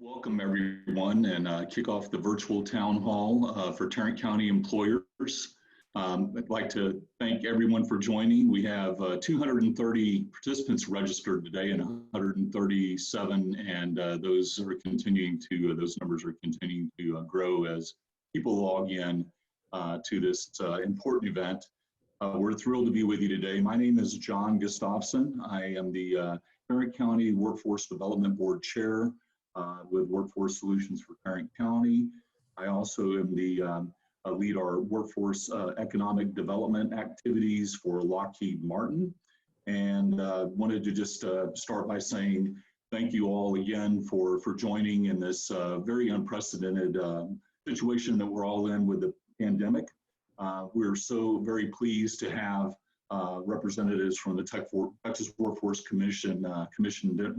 Welcome everyone and kick off the virtual town hall for Tarrant County employers. I'd like to thank everyone for joining. We have 230 participants registered today and 137, and those numbers are continuing to grow as people log in to this important event. We're thrilled to be with you today. My name is Jon Gustafson. I am the Tarrant County Workforce Development Board Chair with Workforce Solutions for Tarrant County. I also am the lead our workforce economic development activities for Lockheed Martin, and wanted to just start by saying thank you all again for joining in this very unprecedented situation that we're all in with the pandemic. We're so very pleased to have representatives from the Texas Workforce Commission, Commissioner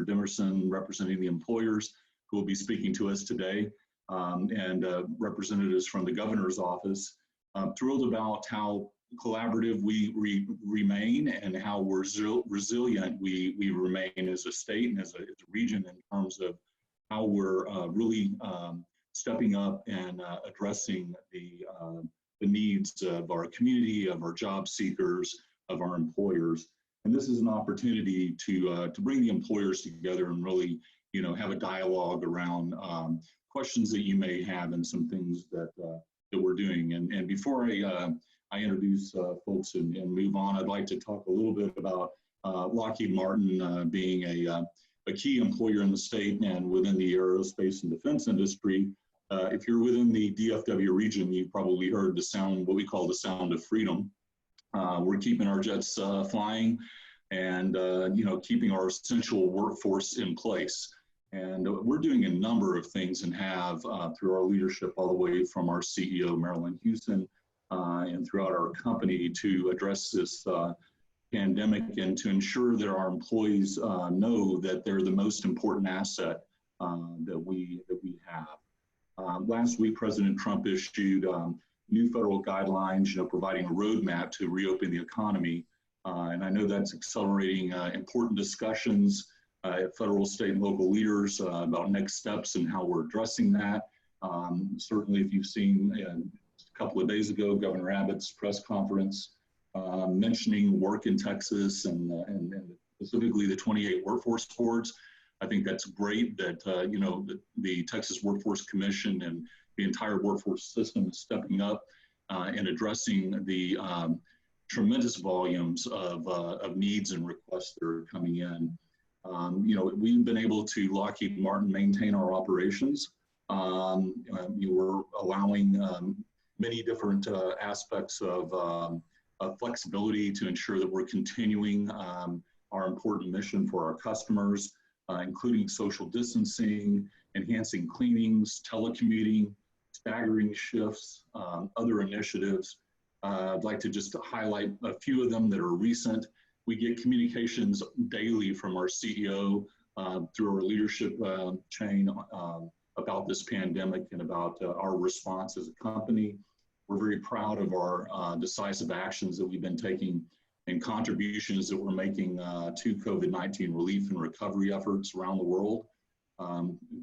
Demerson representing the employers who will be speaking to us today, and representatives from the governor's office. I'm thrilled about how collaborative we remain and how resilient we remain as a state and as a region in terms of how we're really stepping up and addressing the needs of our community, of our job seekers, of our employers. And this is an opportunity to bring the employers together and really, have a dialogue around questions that you may have and some things that we're doing. And before I introduce folks and move on, I'd like to talk a little bit about Lockheed Martin being a key employer in the state and within the aerospace and defense industry. If you're within the DFW region, you've probably heard the sound, what we call the sound of freedom. We're keeping our jets flying and, keeping our essential workforce in place. And we're doing a number of things and have through our leadership all the way from our CEO, Marilyn Houston, and throughout our company to address this pandemic and to ensure that our employees know that they're the most important asset that we have. Last week, President Trump issued new federal guidelines, providing a roadmap to reopen the economy. And I know that's accelerating important discussions at federal, state, and local leaders about next steps and how we're addressing that. Certainly, if you've seen a couple of days ago, Governor Abbott's press conference mentioning work in Texas and specifically the 28 workforce boards. I think that's great that, the Texas Workforce Commission and the entire workforce system is stepping up and addressing the tremendous volumes of needs and requests that are coming in. We've been able to, Lockheed Martin, maintain our operations. We're allowing many different aspects of flexibility to ensure that we're continuing our important mission for our customers. Including social distancing, enhancing cleanings, telecommuting, staggering shifts, other initiatives. I'd like to just highlight a few of them that are recent. We get communications daily from our CEO through our leadership chain about this pandemic and about our response as a company. We're very proud of our decisive actions that we've been taking and contributions that we're making to COVID-19 relief and recovery efforts around the world.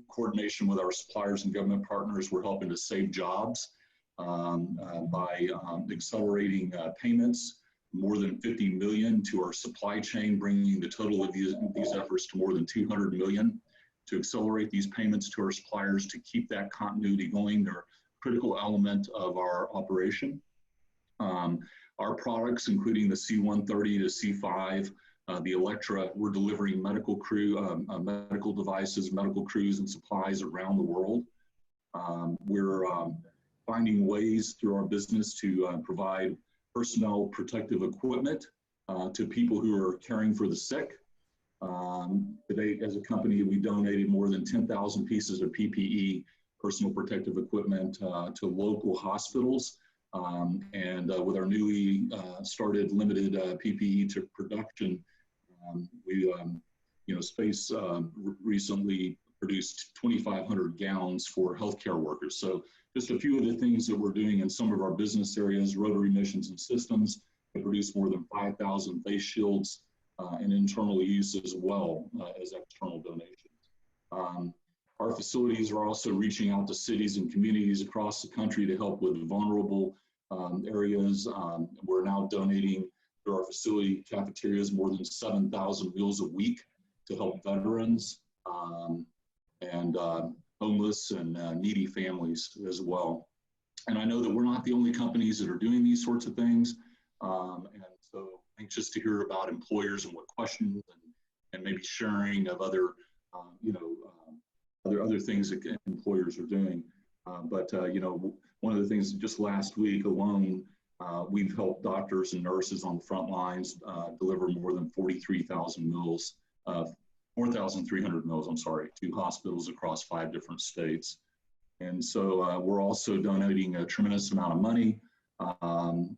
Coordination with our suppliers and government partners, we're helping to save jobs by accelerating payments, more than 50 million to our supply chain, bringing the total of these efforts to more than 200 million to accelerate these payments to our suppliers to keep that continuity going. They're a critical element of our operation. Our products, including the C-130 to C-5, the Electra, we're delivering medical devices, medical crews, and supplies around the world. We're finding ways through our business to provide personnel protective equipment to people who are caring for the sick. Today, as a company, we donated more than 10,000 pieces of PPE, personal protective equipment, to local hospitals. And with our newly started limited PPE to production, we, Space recently produced 2,500 gowns for healthcare workers. So just a few of the things that we're doing in some of our business areas. Rotary Missions and Systems have produced more than 5,000 face shields and internal use as well as external donations. Our facilities are also reaching out to cities and communities across the country to help with vulnerable areas. We're now donating through our facility cafeterias more than 7,000 meals a week to help veterans and homeless and needy families as well. And I know that we're not the only companies that are doing these sorts of things. And so anxious to hear about employers and what questions and maybe sharing of other, other things that employers are doing. One of the things just last week alone, we've helped doctors and nurses on the front lines deliver more than 43,000 meals, 4,300 meals, I'm sorry, to hospitals across 5 different states. And so we're also donating a tremendous amount of money.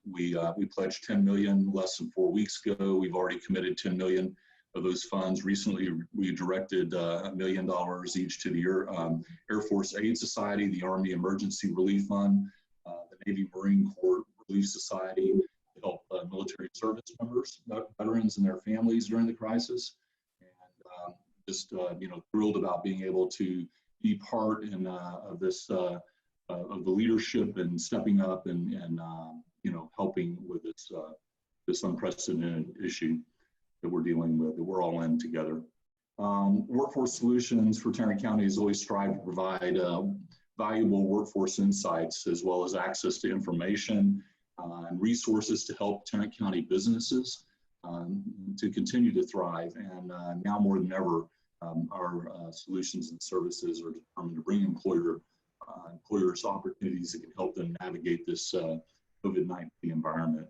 We pledged 10 million less than 4 weeks ago. We've already committed 10 million of those funds. Recently, we directed $1 million each to the Air Force Aid Society, the Army Emergency Relief Fund, the Navy Marine Corps Relief Society to help military service members, veterans and their families during the crisis. And thrilled about being able to be part of this, of the leadership and stepping up and helping with this unprecedented issue that we're dealing with, that we're all in together. Workforce Solutions for Tarrant County has always strived to provide valuable workforce insights as well as access to information and resources to help Tarrant County businesses to continue to thrive. And now more than ever, our solutions and services are determined to bring employers opportunities that can help them navigate this COVID-19 environment.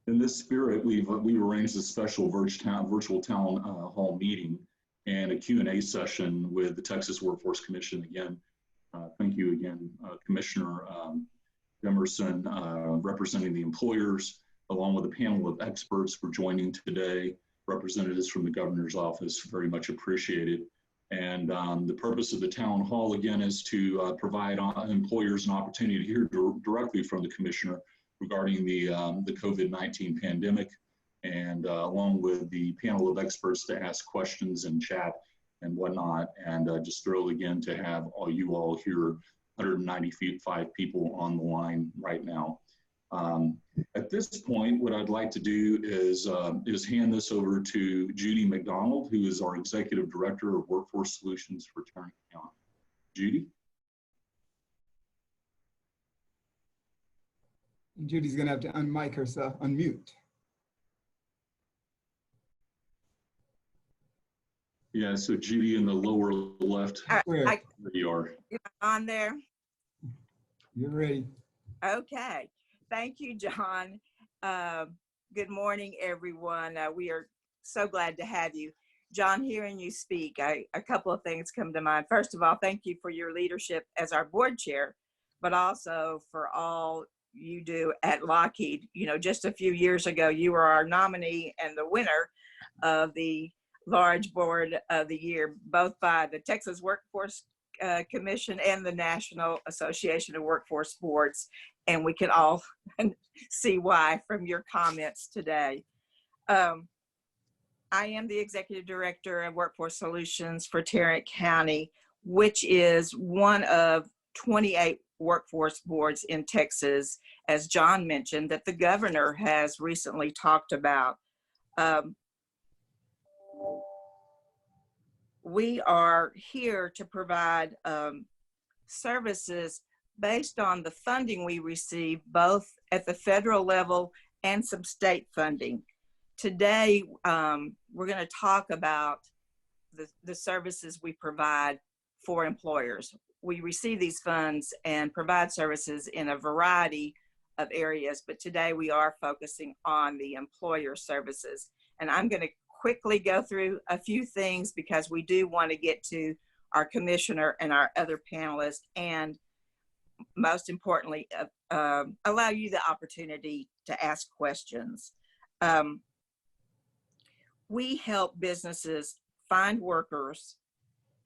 In this spirit, we've arranged a special virtual town hall meeting and a Q&A session with the Texas Workforce Commission. Again, thank you again, Commissioner Demerson, representing the employers, along with a panel of experts for joining today. Representatives from the governor's office, very much appreciated. And the purpose of the town hall, again, is to provide employers an opportunity to hear directly from the commissioner regarding the COVID-19 pandemic, and along with the panel of experts to ask questions and chat and whatnot. And just thrilled again to have you all here, 195 people on the line right now. At this point, what I'd like to do is hand this over to Judy McDonald, who is our Executive Director of Workforce Solutions for Tarrant County. Judy? Judy's gonna have to unmic herself, unmute. Yeah, so Judy in the lower left, there you are. On there? You're ready. Okay. Thank you, John. Good morning, everyone. We are so glad to have you. John, hearing you speak, a couple of things come to mind. First of all, thank you for your leadership as our board chair, but also for all you do at Lockheed. You know, just a few years ago, you were our nominee and the winner of the Large Board of the Year, both by the Texas Workforce Commission and the National Association of Workforce Boards. And we can all see why from your comments today. I am the Executive Director of Workforce Solutions for Tarrant County, which is one of 28 workforce boards in Texas, as John mentioned, that the governor has recently talked about. We are here to provide services based on the funding we receive, both at the federal level and some state funding. Today, we're going to talk about the services we provide for employers. We receive these funds and provide services in a variety of areas, but today we are focusing on the employer services. And I'm going to quickly go through a few things because we do want to get to our commissioner and our other panelists, and most importantly, allow you the opportunity to ask questions. We help businesses find workers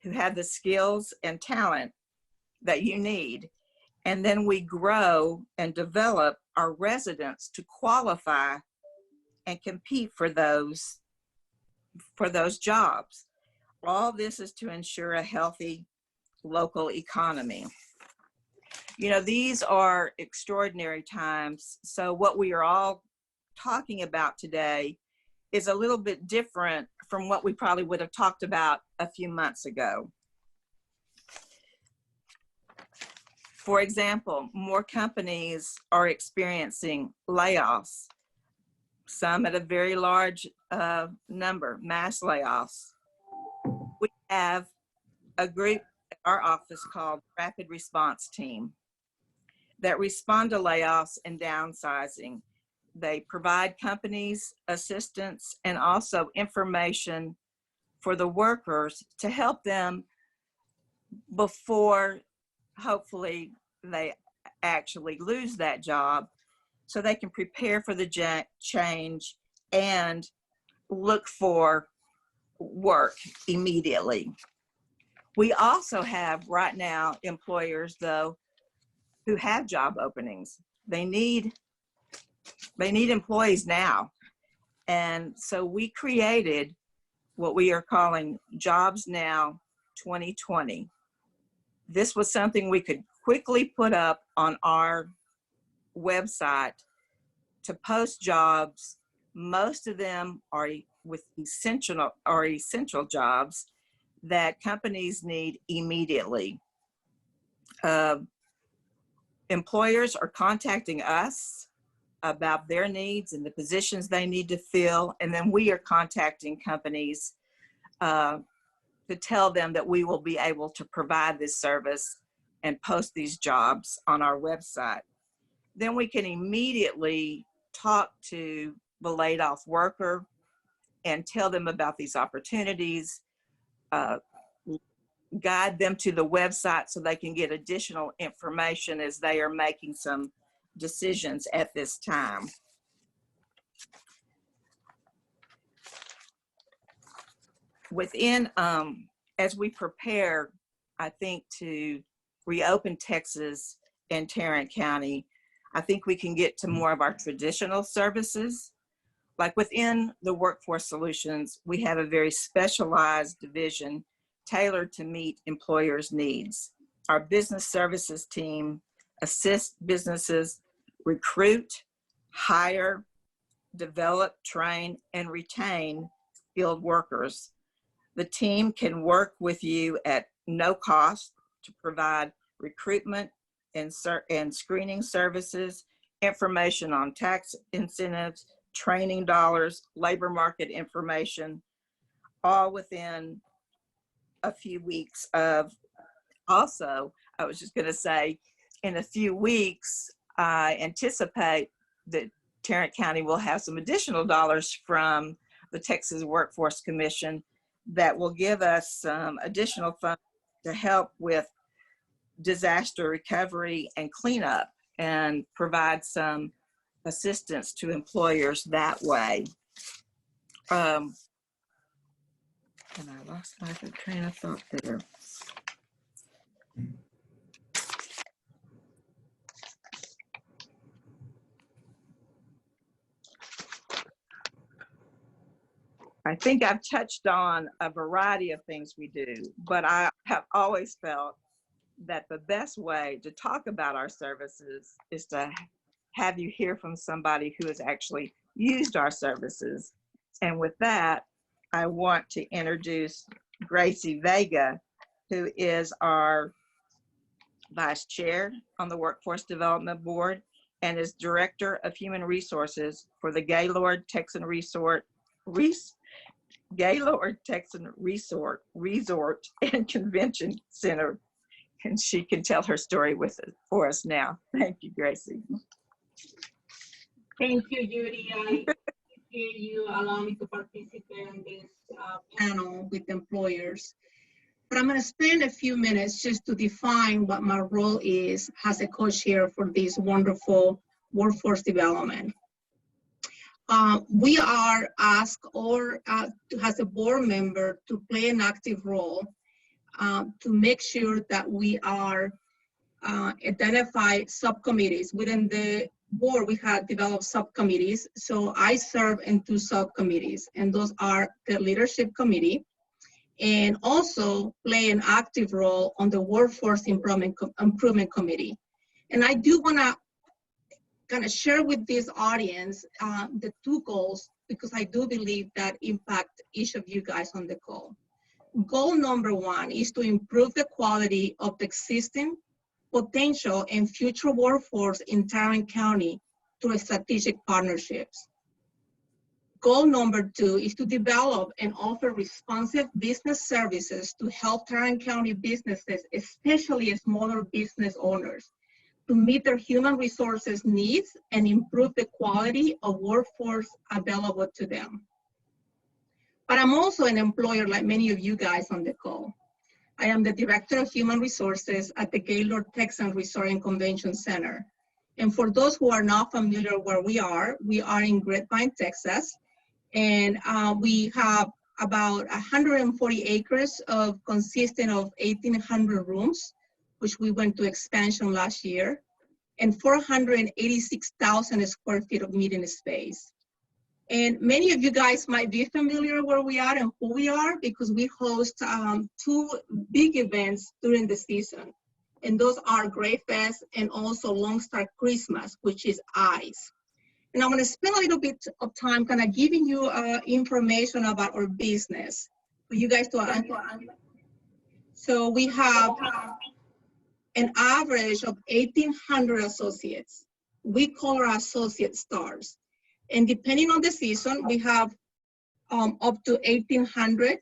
who have the skills and talent that you need, and then we grow and develop our residents to qualify and compete for those jobs. All this is to ensure a healthy local economy. You know, these are extraordinary times. So what we are all talking about today is a little bit different from what we probably would have talked about a few months ago. For example, more companies are experiencing layoffs, some at a very large number, mass layoffs. We have a group at our office called Rapid Response Team that respond to layoffs and downsizing. They provide companies assistance and also information for the workers to help them before hopefully they actually lose that job, so they can prepare for the change and look for work immediately. We also have right now employers, though, who have job openings. They need employees now. And so we created what we are calling Jobs Now 2020. This was something we could quickly put up on our website to post jobs. Most of them are with essential jobs that companies need immediately. Employers are contacting us about their needs and the positions they need to fill, and then we are contacting companies to tell them that we will be able to provide this service and post these jobs on our website. Then we can immediately talk to the laid off worker and tell them about these opportunities, guide them to the website so they can get additional information as they are making some decisions at this time. Within, as we prepare, I think, to reopen Texas and Tarrant County, I think we can get to more of our traditional services. Like within the Workforce Solutions, we have a very specialized division tailored to meet employers' needs. Our business services team assists businesses recruit, hire, develop, train, and retain skilled workers. The team can work with you at no cost to provide recruitment and screening services, information on tax incentives, training dollars, labor market information, all within a few weeks of. Also, I was just going to say, in a few weeks, I anticipate that Tarrant County will have some additional dollars from the Texas Workforce Commission that will give us some additional funds to help with disaster recovery and cleanup and provide some assistance to employers that way. And I lost my train of thought there. I think I've touched on a variety of things we do, but I have always felt that the best way to talk about our services is to have you hear from somebody who has actually used our services. And with that, I want to introduce Gracie Vega, who is our Vice Chair on the Workforce Development Board and is Director of Human Resources for the Gaylord Texan Resort and Convention Center. And she can tell her story for us now. Thank you, Gracie. Thank you, Judy. I appreciate you allowing me to participate in this panel with employers. But I'm going to spend a few minutes just to define what my role is as a co-chair for this wonderful workforce development. We are asked as a board member to play an active role to make sure that we are identify subcommittees. Within the board, we have developed subcommittees. So I serve in 2 subcommittees, and those are the Leadership Committee and also play an active role on the Workforce Improvement Committee. And I do want to kind of share with this audience the two goals, because I do believe that impact each of you guys on the call. Goal number one is to improve the quality of the existing, potential, and future workforce in Tarrant County through strategic partnerships. Goal number two is to develop and offer responsive business services to help Tarrant County businesses, especially smaller business owners, to meet their human resources needs and improve the quality of workforce available to them. But I'm also an employer like many of you guys on the call. I am the Director of Human Resources at the Gaylord Texan Resort and Convention Center. And for those who are not familiar where we are in Grapevine, Texas. And we have about 140 acres consisting of 1,800 rooms, which we went to expansion last year, and 486,000 square feet of meeting space. And many of you guys might be familiar where we are and who we are, because we host two big events during the season. And those are Great Fest and also Lone Star Christmas, which is ICE. And I'm going to spend a little bit of time kind of giving you information about our business for you guys to understand. So we have an average of 1,800 associates. We call our associate stars. And depending on the season, we have up to 1,800.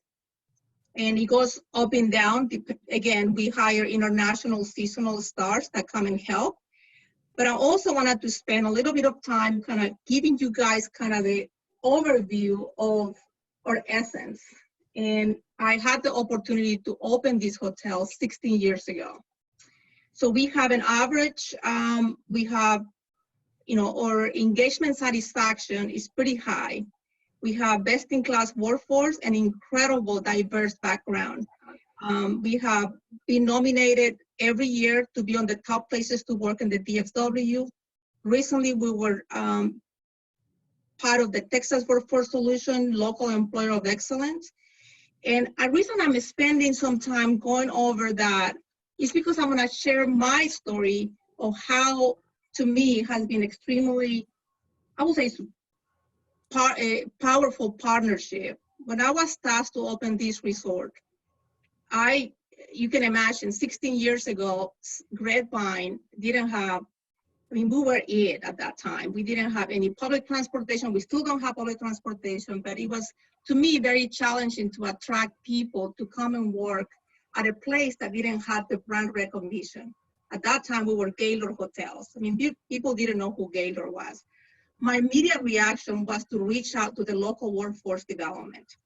And it goes up and down. Again, we hire international seasonal stars that come and help. But I also wanted to spend a little bit of time kind of giving you guys kind of the overview of our essence. And I had the opportunity to open this hotel 16 years ago. So we have an average, we have, our engagement satisfaction is pretty high. We have best-in-class workforce and incredible diverse background. We have been nominated every year to be on the top places to work in the DFW. Recently, we were part of the Texas Workforce Solution Local Employer of Excellence. And the reason I'm spending some time going over that is because I'm gonna share my story of how, to me, has been extremely, I would say, a powerful partnership. When I was tasked to open this resort, you can imagine 16 years ago, Grapevine didn't have, we were it at that time. We didn't have any public transportation. We still don't have public transportation, but it was, to me, very challenging to attract people to come and work at a place that didn't have the brand recognition. At that time, we were Gaylord hotels. I mean, people didn't know who Gaylord was. My immediate reaction was to reach out to the local workforce development.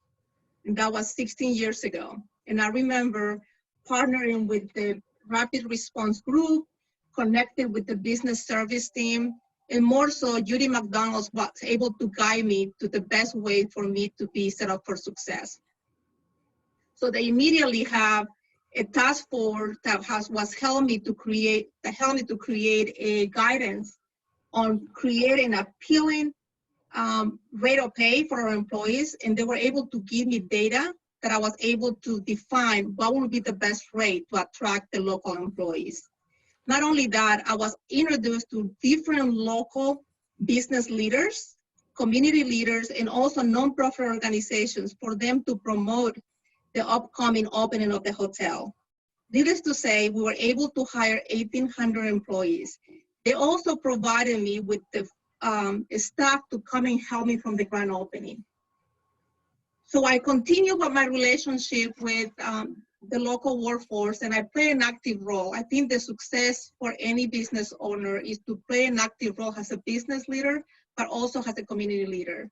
And that was 16 years ago. And I remember partnering with the Rapid Response Group, connected with the business service team, and more so, Judy McDonald was able to guide me to the best way for me to be set up for success. So they immediately have a task force that was helping me to create a guidance on creating appealing rate of pay for our employees, and they were able to give me data that I was able to define what would be the best rate to attract the local employees. Not only that, I was introduced to different local business leaders, community leaders, and also nonprofit organizations for them to promote the upcoming opening of the hotel. Needless to say, we were able to hire 1,800 employees. They also provided me with the staff to come and help me from the grand opening. So I continue with my relationship with the local workforce, and I play an active role. I think the success for any business owner is to play an active role as a business leader, but also as a community leader.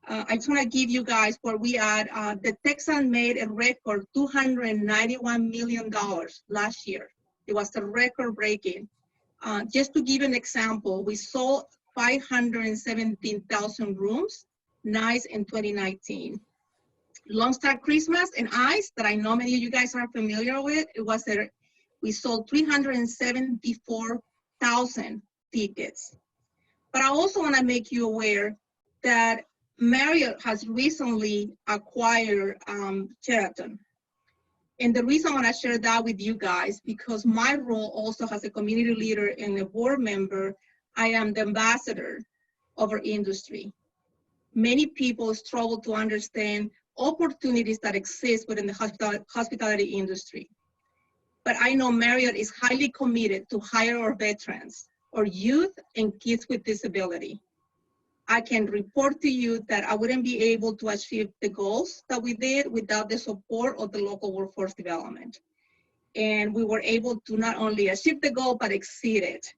I just want to give you guys where we are. The Texan made a record $291 million last year. It was a record breaking. Just to give an example, we sold 517,000 rooms, nights in 2019. Lone Star Christmas and ICE, that I know many of you guys are familiar with, we sold 374,000 tickets. But I also want to make you aware that Marriott has recently acquired Sheraton. And the reason I want to share that with you guys, because my role also as a community leader and a board member, I am the ambassador of our industry. Many people struggle to understand opportunities that exist within the hospitality industry. But I know Marriott is highly committed to hire our veterans, our youth, and kids with disability. I can report to you that I wouldn't be able to achieve the goals that we did without the support of the local workforce development. And we were able to not only achieve the goal, but exceed it.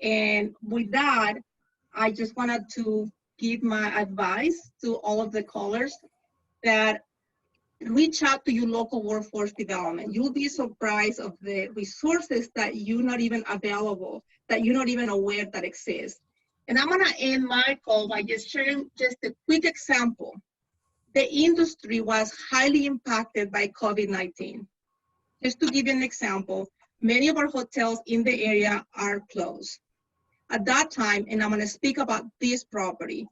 And with that, I just wanted to give my advice to all of the callers that reach out to your local workforce development. You'll be surprised of the resources that you're not even available, that you're not even aware that exist. And I'm gonna end my call by just sharing just a quick example. The industry was highly impacted by COVID-19. Just to give you an example, many of our hotels in the area are closed. At that time, and I'm gonna speak about this property,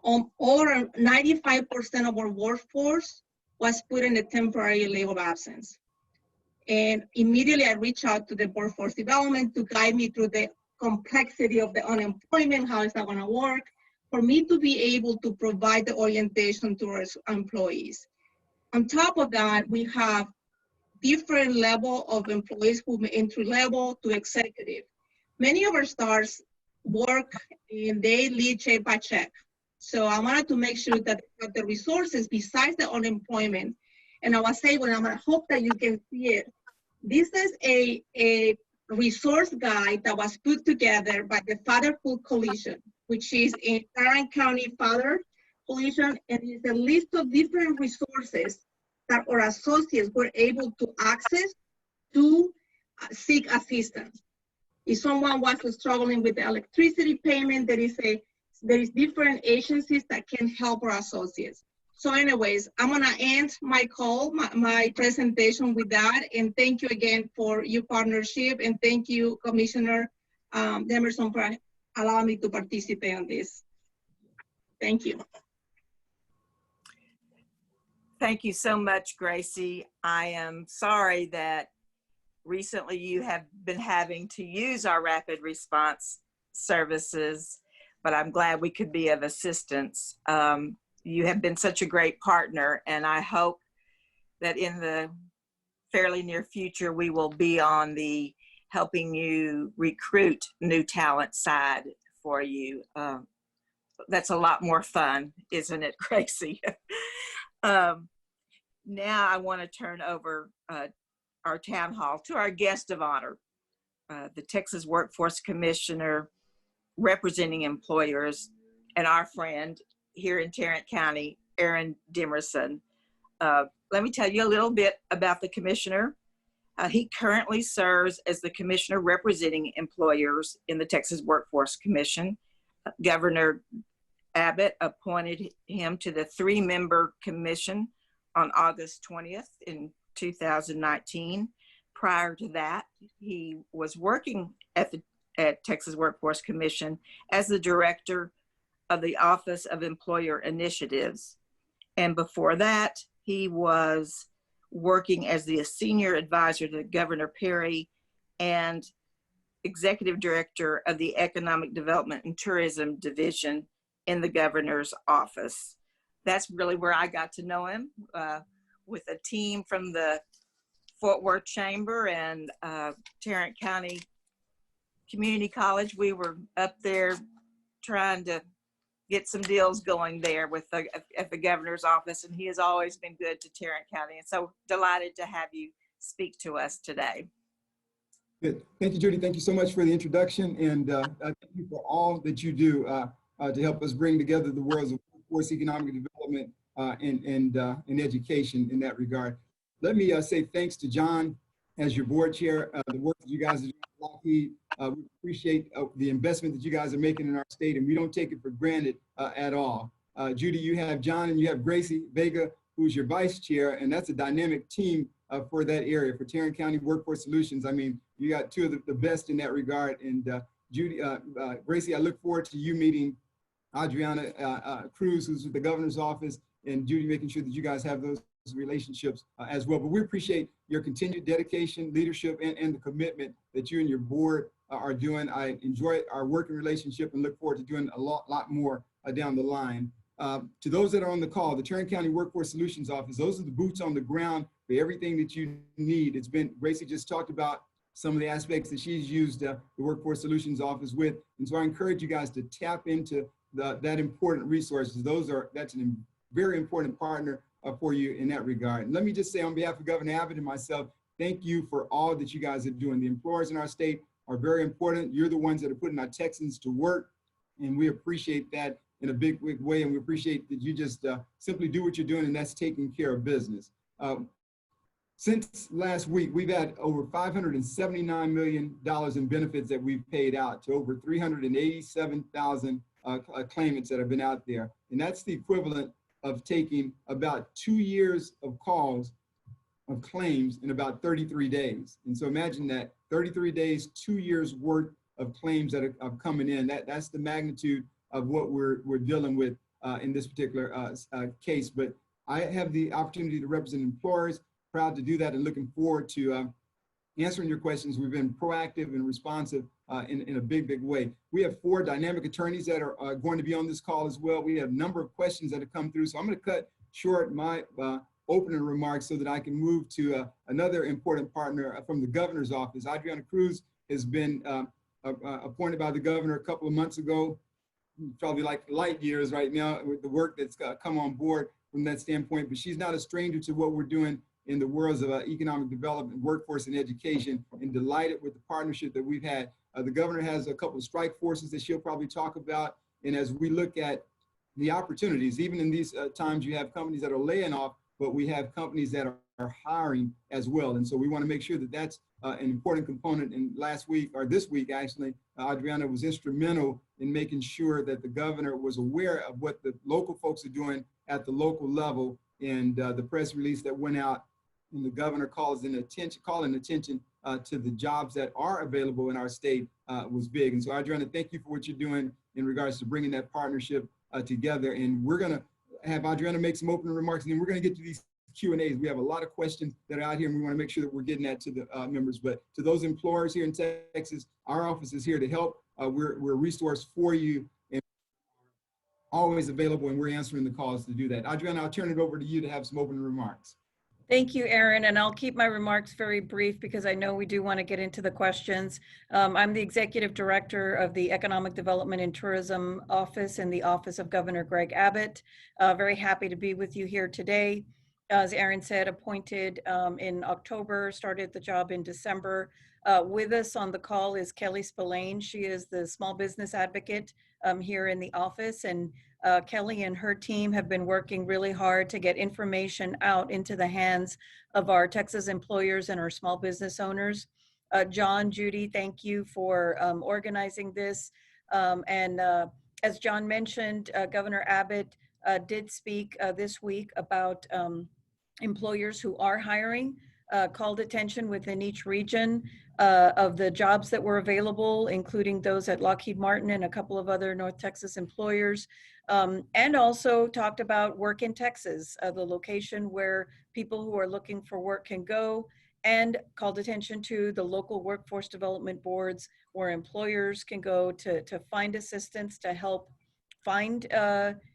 over 95% of our workforce was put in a temporary leave of absence. And immediately I reached out to the workforce development to guide me through the complexity of the unemployment, how is that gonna work, for me to be able to provide the orientation to our employees. On top of that, we have different level of employees who entry level to executive. Many of our stars work and they lead check by check. So I wanted to make sure that the resources besides the unemployment, and I was able, and I'm gonna hope that you can see it. This is a resource guide that was put together by the Fatherhood Coalition, which is a Tarrant County Father Coalition, and it's a list of different resources that our associates were able to access to seek assistance. If someone was struggling with the electricity payment, there is different agencies that can help our associates. So anyways, I'm gonna end my call, my presentation with that. And thank you again for your partnership. And thank you, Commissioner Demerson, for allowing me to participate in this. Thank you. Thank you so much, Gracie. I am sorry that recently you have been having to use our rapid response services, but I'm glad we could be of assistance. You have been such a great partner, and I hope that in the fairly near future, we will be on the helping you recruit new talent side for you. That's a lot more fun, isn't it, Gracie? Now I want to turn over our town hall to our guest of honor, the Texas Workforce Commissioner representing employers, and our friend here in Tarrant County, Aaron Demerson. Let me tell you a little bit about the commissioner. He currently serves as the commissioner representing employers in the Texas Workforce Commission. Governor Abbott appointed him to the 3-member commission on August 20th in 2019. Prior to that, he was working at Texas Workforce Commission as the director of the Office of Employer Initiatives. And before that, he was working as the senior advisor to Governor Perry and executive director of the Economic Development and Tourism Division in the governor's office. That's really where I got to know him, with a team from the Fort Worth Chamber and Tarrant County Community College. We were up there trying to get some deals going there with at the governor's office, and he has always been good to Tarrant County. And so delighted to have you speak to us today. Good. Thank you, Judy. Thank you so much for the introduction, and thank you for all that you do to help us bring together the worlds of workforce, economic development, and education in that regard. Let me say thanks to Jon as your board chair, the work that you guys are doing at Lockheed. We appreciate the investment that you guys are making in our state, and we don't take it for granted at all. Judy, you have Jon and you have Gracie Vega, who's your vice chair, and that's a dynamic team for that area, for Tarrant County Workforce Solutions. I mean, you got two of the best in that regard. And Judy, Gracie, I look forward to you meeting Adriana Cruz, who's with the governor's office, and Judy, making sure that you guys have those relationships as well. But we appreciate your continued dedication, leadership, and the commitment that you and your board are doing. I enjoy our working relationship and look forward to doing a lot more down the line. To those that are on the call, the Tarrant County Workforce Solutions Office, those are the boots on the ground for everything that you need. It's been, Gracie just talked about some of the aspects that she's used the Workforce Solutions Office with. And so I encourage you guys to tap into that important resources. That's a very important partner for you in that regard. And let me just say on behalf of Governor Abbott and myself, thank you for all that you guys are doing. The employers in our state are very important. You're the ones that are putting our Texans to work, and we appreciate that in a big way, and we appreciate that you just simply do what you're doing, and that's taking care of business. Since last week, we've had over $579 million in benefits that we've paid out to over 387,000 claimants that have been out there. And that's the equivalent of taking about 2 years of calls of claims in about 33 days. And so imagine that, 33 days, 2 years worth of claims that are coming in. That's the magnitude of what we're dealing with in this particular case. But I have the opportunity to represent employers, proud to do that, and looking forward to answering your questions. We've been proactive and responsive in a big way. We have 4 dynamic attorneys that are going to be on this call as well. We have a number of questions that have come through. So I'm going to cut short my opening remarks so that I can move to another important partner from the governor's office. Adriana Cruz has been appointed by the governor a couple of months ago, probably like light years right now with the work that's come on board from that standpoint, but she's not a stranger to what we're doing in the worlds of economic development, workforce, and education, and delighted with the partnership that we've had. The governor has a couple of strike forces that she'll probably talk about, and as we look at the opportunities, even in these times, you have companies that are laying off, but we have companies that are hiring as well, and so we want to make sure that that's an important component. And last week, or this week actually, Adriana was instrumental in making sure that the governor was aware of what the local folks are doing at the local level, and the press release that went out, and the governor calling attention to the jobs that are available in our state was big. And so Adriana, thank you for what you're doing in regards to bringing that partnership together. And we're gonna have Adriana make some opening remarks, and then we're gonna get to these Q&As. We have a lot of questions that are out here, and we wanna make sure that we're getting that to the members. But to those employers here in Texas, our office is here to help. We're a resource for you, and always available, and we're answering the calls to do that. Adriana, I'll turn it over to you to have some opening remarks. Thank you, Aaron, and I'll keep my remarks very brief because I know we do want to get into the questions. I'm the Executive Director of the Economic Development and Tourism Office in the Office of Governor Greg Abbott. Very happy to be with you here today. As Aaron said, appointed in October, started the job in December. With us on the call is Kelly Spillane. She is the small business advocate here in the office, and Kelly and her team have been working really hard to get information out into the hands of our Texas employers and our small business owners. Jon, Judy, thank you for organizing this. As Jon mentioned, Governor Abbott did speak this week about employers who are hiring, called attention within each region of the jobs that were available, including those at Lockheed Martin and a couple of other North Texas employers, and also talked about work in Texas, the location where people who are looking for work can go, and called attention to the local workforce development boards where employers can go to find assistance to help find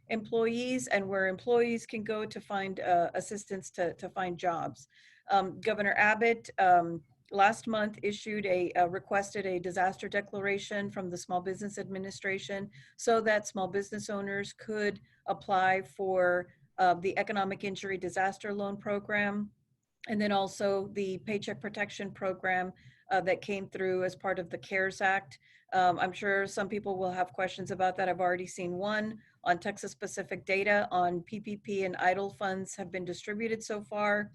employees, and where employees can go to find assistance to find jobs. Governor Abbott last month requested a disaster declaration from the Small Business Administration so that small business owners could apply for the Economic Injury Disaster Loan Program, and then also the Paycheck Protection Program that came through as part of the CARES Act. I'm sure some people will have questions about that. I've already seen one on Texas-specific data on PPP and EIDL funds have been distributed so far.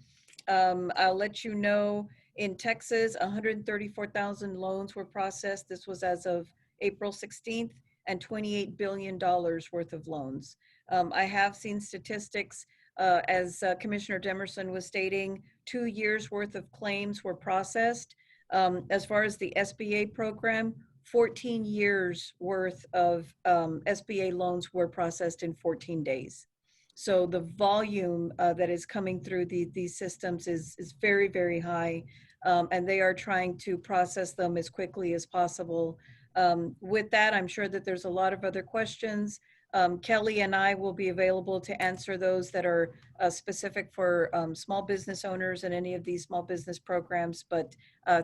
I'll let you know, in Texas, 134,000 loans were processed. This was as of April 16th, and $28 billion worth of loans. I have seen statistics, as Commissioner Demerson was stating, 2 years worth of claims were processed. As far as the SBA program, 14 years worth of SBA loans were processed in 14 days. So the volume that is coming through these systems is very, very high. And they are trying to process them as quickly as possible. With that, I'm sure that there's a lot of other questions. Kelly and I will be available to answer those that are specific for small business owners and any of these small business programs. But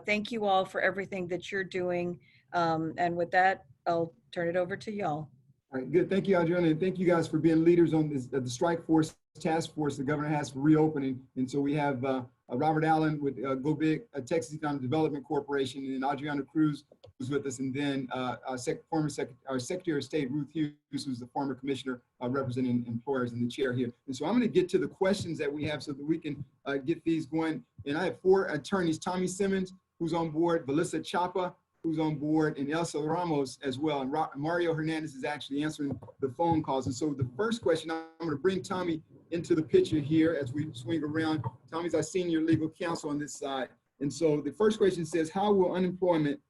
thank you all for everything that you're doing. And with that, I'll turn it over to y'all. All right, good. Thank you, Adriana, and thank you guys for being leaders on this, the strike force task force the governor has for reopening. And so we have Robert Allen with Go Big, Texas Economic Development Corporation, and then Adriana Cruz, who's with us, and then our Secretary of State, Ruth Hughes, who's the former commissioner representing employers in the chair here. And so I'm going to get to the questions that we have so that we can get these going. And I have 4 attorneys: Tommy Simmons, who's on board, Velissa Chapa, who's on board, and Elsa Ramos as well. And Mario Hernandez is actually answering the phone calls. And so the first question, I'm going to bring Tommy into the picture here as we swing around. Tommy's our senior legal counsel on this side. And so the first question says, how will unemployment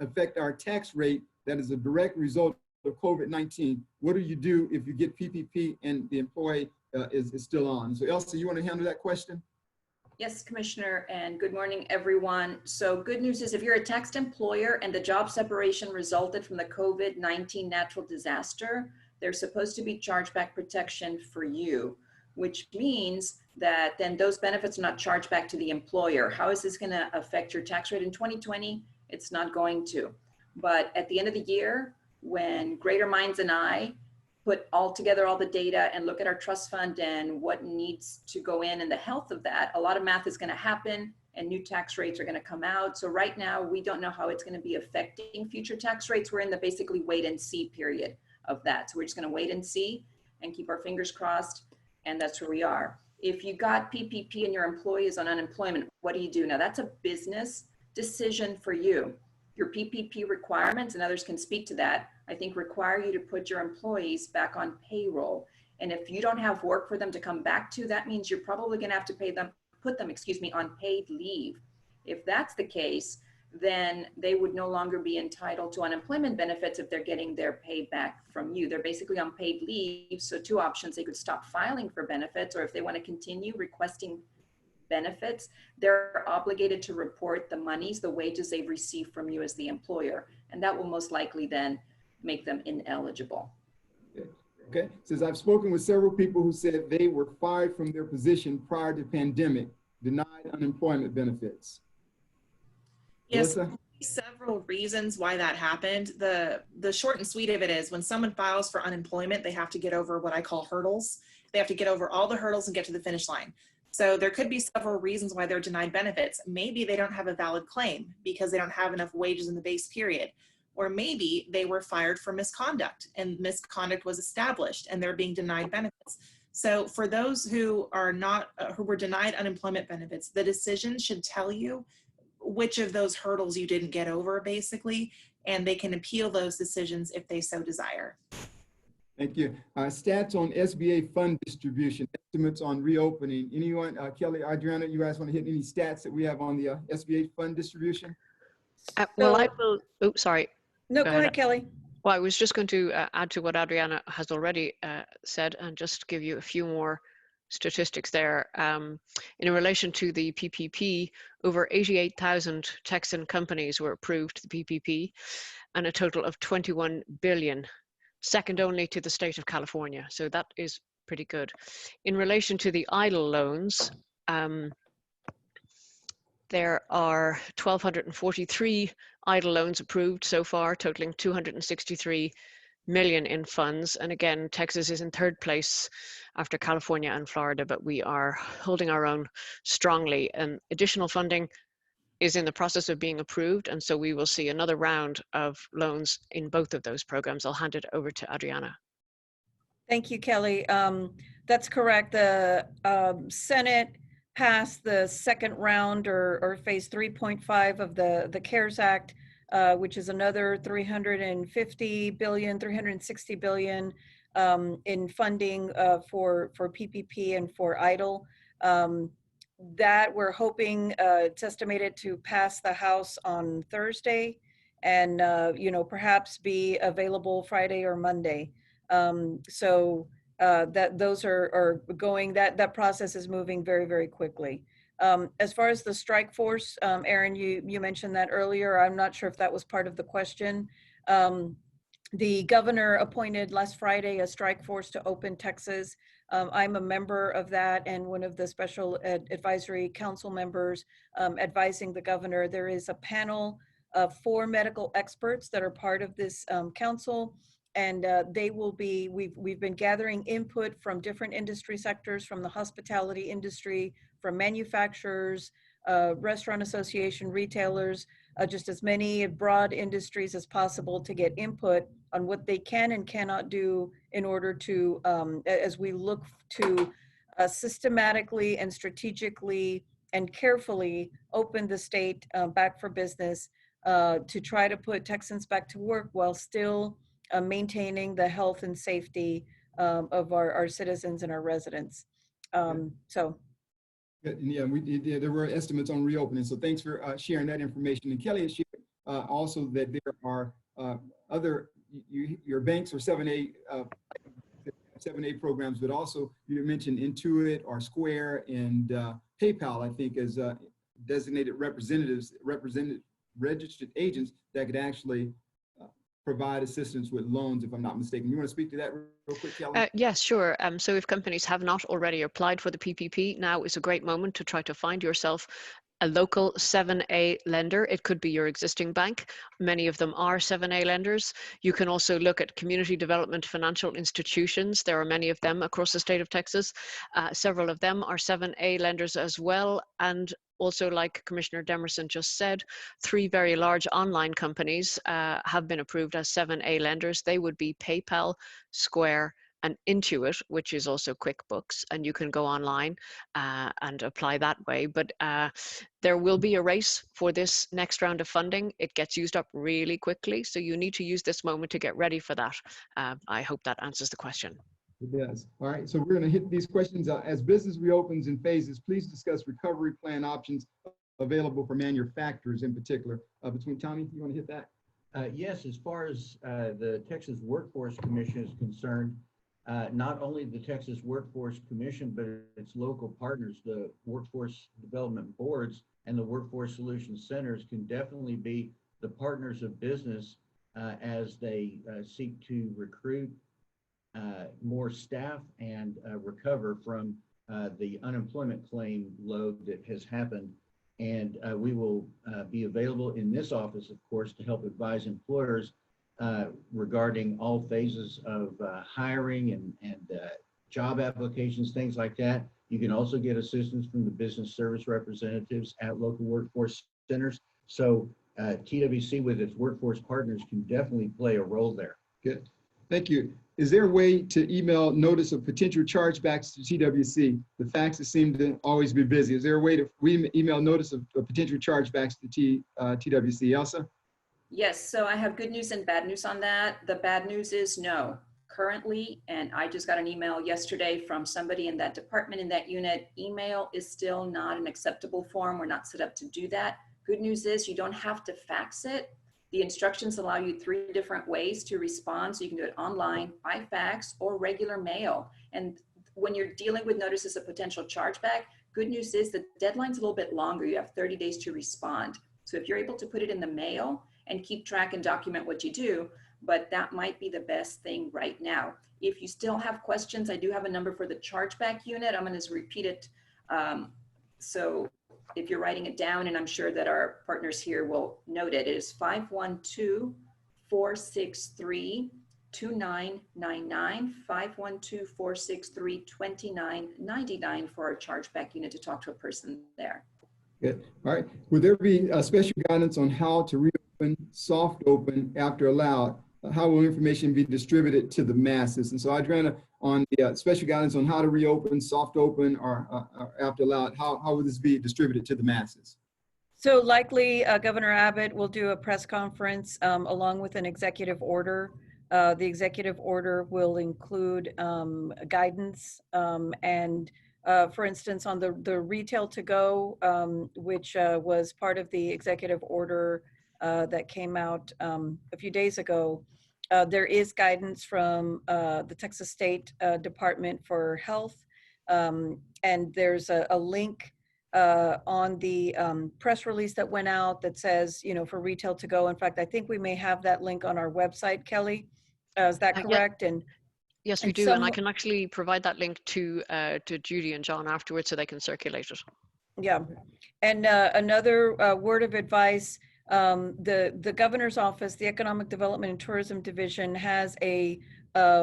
affect our tax rate that is a direct result of COVID-19? What do you do if you get PPP and the employee is still on? So Elsa, you want to handle that question? Yes, Commissioner, and good morning, everyone. So good news is if you're a taxed employer and the job separation resulted from the COVID-19 natural disaster, there's supposed to be chargeback protection for you, which means that then those benefits are not charged back to the employer. How is this going to affect your tax rate in 2020? It's not going to. But at the end of the year, when Greater Minds and I put all together all the data and look at our trust fund and what needs to go in and the health of that, a lot of math is going to happen and new tax rates are going to come out. So right now, we don't know how it's going to be affecting future tax rates. We're in the basically wait and see period of that. So we're just going to wait and see and keep our fingers crossed. And that's where we are. If you got PPP and your employee is on unemployment, what do you do? Now that's a business decision for you. Your PPP requirements, and others can speak to that, I think require you to put your employees back on payroll. And if you don't have work for them to come back to, that means you're probably gonna have to put them on paid leave. If that's the case, then they would no longer be entitled to unemployment benefits if they're getting their pay back from you. They're basically on paid leave. So 2 options: they could stop filing for benefits, or if they want to continue requesting benefits, they're obligated to report the monies, the wages they've received from you as the employer. And that will most likely then make them ineligible. Okay, since I've spoken with several people who said they were fired from their position prior to pandemic, denied unemployment benefits. Yes, Melissa? several reasons why that happened. The short and sweet of it is when someone files for unemployment, they have to get over what I call hurdles. They have to get over all the hurdles and get to the finish line. So there could be several reasons why they're denied benefits. Maybe they don't have a valid claim because they don't have enough wages in the base period. Or maybe they were fired for misconduct and misconduct was established and they're being denied benefits. So for those who are not, who were denied unemployment benefits, the decision should tell you which of those hurdles you didn't get over, basically, and they can appeal those decisions if they so desire. Thank you. Stats on SBA fund distribution, estimates on reopening. Anyone, Kelly, Adriana, you guys want to hit any stats that we have on the SBA fund distribution? Well, I will, oh, sorry. No, go ahead, Kelly. Well, I was just going to add to what Adriana has already said and just give you a few more statistics there. In relation to the PPP, over 88,000 Texan companies were approved to the PPP and a total of 21 billion, second only to the state of California. So that is pretty good. In relation to the EIDL loans, there are 1,243 EIDL loans approved so far, totaling 263 million in funds. And again, Texas is in third place after California and Florida, but we are holding our own strongly. And additional funding is in the process of being approved. And so we will see another round of loans in both of those programs. I'll hand it over to Adriana. Thank you, Kelly. That's correct. The Senate passed the second round or phase 3.5 of the CARES Act, which is another 350 billion, 360 billion in funding for PPP and for EIDL. That we're hoping it's estimated to pass the House on Thursday and perhaps be available Friday or Monday. So that those are going, that process is moving very, very quickly. As far as the strike force, Aaron, you mentioned that earlier. I'm not sure if that was part of the question. The governor appointed last Friday a strike force to open Texas. I'm a member of that and one of the special advisory council members advising the governor. There is a panel of 4 medical experts that are part of this council, and they will be, we've been gathering input from different industry sectors, from the hospitality industry, from manufacturers, restaurant association, retailers, just as many broad industries as possible to get input on what they can and cannot do in order to, as we look to systematically and strategically and carefully open the state back for business, to try to put Texans back to work while still maintaining the health and safety of our citizens and our residents. So. Yeah, there were estimates on reopening, so thanks for sharing that information. And Kelly has shared also that there are other, your banks or 7A programs, but also you mentioned Intuit or Square and PayPal, I think, as designated registered agents that could actually provide assistance with loans, if I'm not mistaken. You want to speak to that real quick, Kelly? Yes, sure. So if companies have not already applied for the PPP, now is a great moment to try to find yourself a local 7A lender. It could be your existing bank. Many of them are 7A lenders. You can also look at community development financial institutions. There are many of them across the state of Texas. Several of them are 7A lenders as well. And also, like Commissioner Demerson just said, 3 very large online companies have been approved as 7A lenders. They would be PayPal, Square, and Intuit, which is also QuickBooks, and you can go online and apply that way. But there will be a race for this next round of funding. It gets used up really quickly, so you need to use this moment to get ready for that. I hope that answers the question. It does. All right, so we're going to hit these questions. As business reopens in phases, please discuss recovery plan options available for manufacturers in particular. Between Tommy, you want to hit that? Yes, as far as the Texas Workforce Commission is concerned, not only the Texas Workforce Commission, but its local partners, the Workforce Development Boards and the Workforce Solutions Centers can definitely be the partners of business as they seek to recruit more staff and recover from the unemployment claim load that has happened. And we will be available in this office, of course, to help advise employers regarding all phases of hiring and job applications, things like that. You can also get assistance from the business service representatives at local workforce centers. So TWC with its workforce partners can definitely play a role there. Good, thank you. Is there a way to email notice of potential chargebacks to TWC? The faxes seem to always be busy. Is there a way to email notice of potential chargebacks to TWC? Elsa? Yes, so I have good news and bad news on that. The bad news is no. Currently, and I just got an email yesterday from somebody in that department, in that unit, email is still not an acceptable form. We're not set up to do that. Good news is you don't have to fax it. The instructions allow you 3 different ways to respond. So you can do it online, by fax, or regular mail. And when you're dealing with notices of potential chargeback, good news is the deadline's a little bit longer. You have 30 days to respond. So if you're able to put it in the mail and keep track and document what you do, but that might be the best thing right now. If you still have questions, I do have a number for the chargeback unit. I'm going to repeat it. So if you're writing it down, and I'm sure that our partners here will note it, it is 512-463-2999, 512-463-2999 for our chargeback unit to talk to a person there. Good. All right. Would there be special guidance on how to reopen, soft open after allowed? How will information be distributed to the masses? And so, Adriana, on the special guidance on how to reopen, soft open, or after allowed, how will this be distributed to the masses? So likely Governor Abbott will do a press conference along with an executive order. The executive order will include guidance and for instance, on the retail to go, which was part of the executive order that came out a few days ago, There is guidance from the Texas State Department for Health, and there's a link on the press release that went out that says, for retail to go. In fact, I think we may have that link on our website, Kelly. Is that correct? Yeah. Yes, we do, and I can actually provide that link to Judy and John afterwards so they can circulate it. Yeah, and another word of advice, the governor's office, the Economic Development and Tourism Division, has a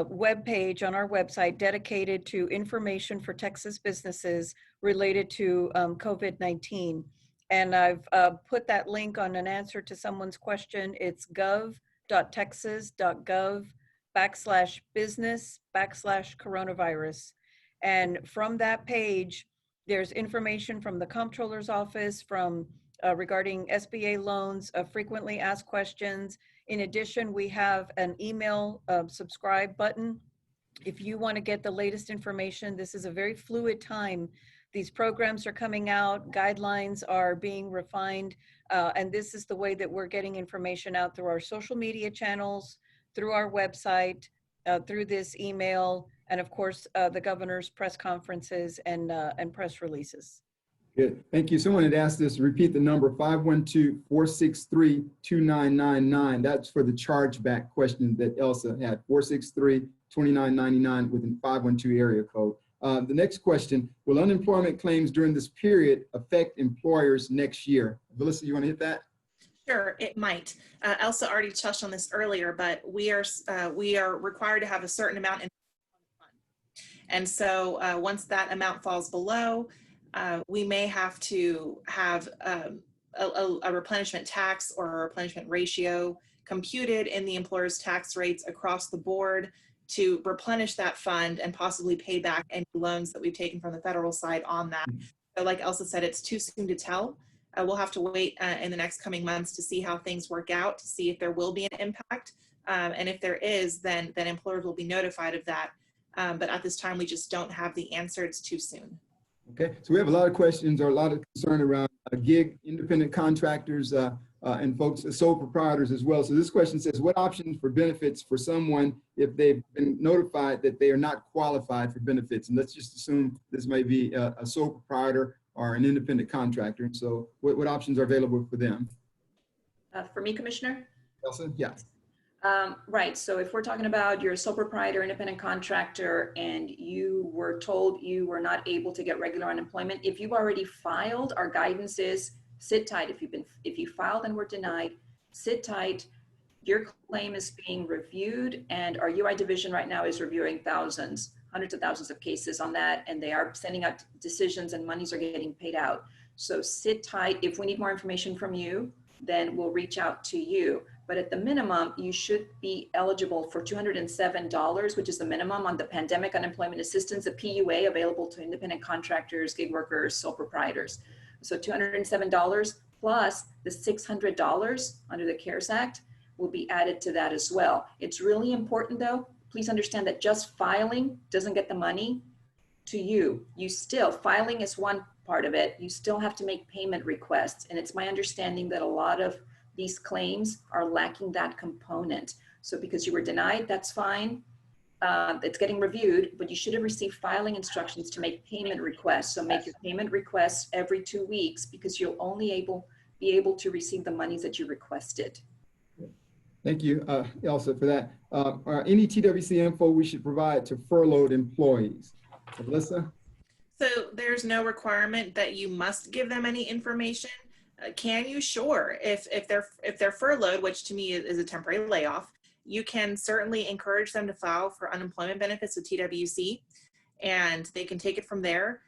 web page on our website dedicated to information for Texas businesses related to COVID-19. And I've put that link on an answer to someone's question. It's gov.texas.gov/business/coronavirus. And from that page, there's information from the comptroller's office, from regarding SBA loans, frequently asked questions. In addition, we have an email subscribe button. If you want to get the latest information, this is a very fluid time. These programs are coming out, guidelines are being refined, and this is the way that we're getting information out through our social media channels, through our website, through this email, and of course, the governor's press conferences and press releases. Good. Thank you. Someone had asked us to repeat the number 512-463-2999. That's for the chargeback question that Elsa had. 463-2999 with a 512 area code. The next question, will unemployment claims during this period affect employers next year? Velissa, you want to hit that? Sure, it might. Elsa already touched on this earlier, but we are required to have a certain amount in the fund. And so once that amount falls below, we may have to have a replenishment tax or a replenishment ratio computed in the employer's tax rates across the board to replenish that fund and possibly pay back any loans that we've taken from the federal side on that. So like Elsa said, it's too soon to tell. We'll have to wait in the next coming months to see how things work out, to see if there will be an impact. And if there is, then employers will be notified of that. But at this time, we just don't have the answer. It's too soon. Okay, so we have a lot of questions or a lot of concern around gig independent contractors and folks, sole proprietors as well. So this question says, what options for benefits for someone if they've been notified that they are not qualified for benefits? And let's just assume this may be a sole proprietor or an independent contractor. So what options are available for them? For me, Commissioner? Elsa, yes. Right, so if we're talking about you're a sole proprietor, independent contractor, and you were told you were not able to get regular unemployment, if you've already filed, our guidance is sit tight. If you filed and were denied, sit tight. Your claim is being reviewed, and our UI division right now is reviewing hundreds of thousands of cases on that, and they are sending out decisions and monies are getting paid out. So sit tight. If we need more information from you, then we'll reach out to you. But at the minimum, you should be eligible for $207, which is the minimum on the Pandemic Unemployment Assistance, the PUA, available to independent contractors, gig workers, sole proprietors. So $207 plus the $600 under the CARES Act will be added to that as well. It's really important though, please understand that just filing doesn't get the money to you. Filing is one part of it. You still have to make payment requests. And it's my understanding that a lot of these claims are lacking that component. So because you were denied, that's fine. It's getting reviewed, but you should have received filing instructions to make payment requests. So make your payment requests every 2 weeks because you'll only be able to receive the monies that you requested. Thank you, Elsa, for that. Any TWC info we should provide to furloughed employees? Velissa? So there's no requirement that you must give them any information. Can you? Sure. If they're furloughed, which to me is a temporary layoff, you can certainly encourage them to file for unemployment benefits with TWC, and they can take it from there.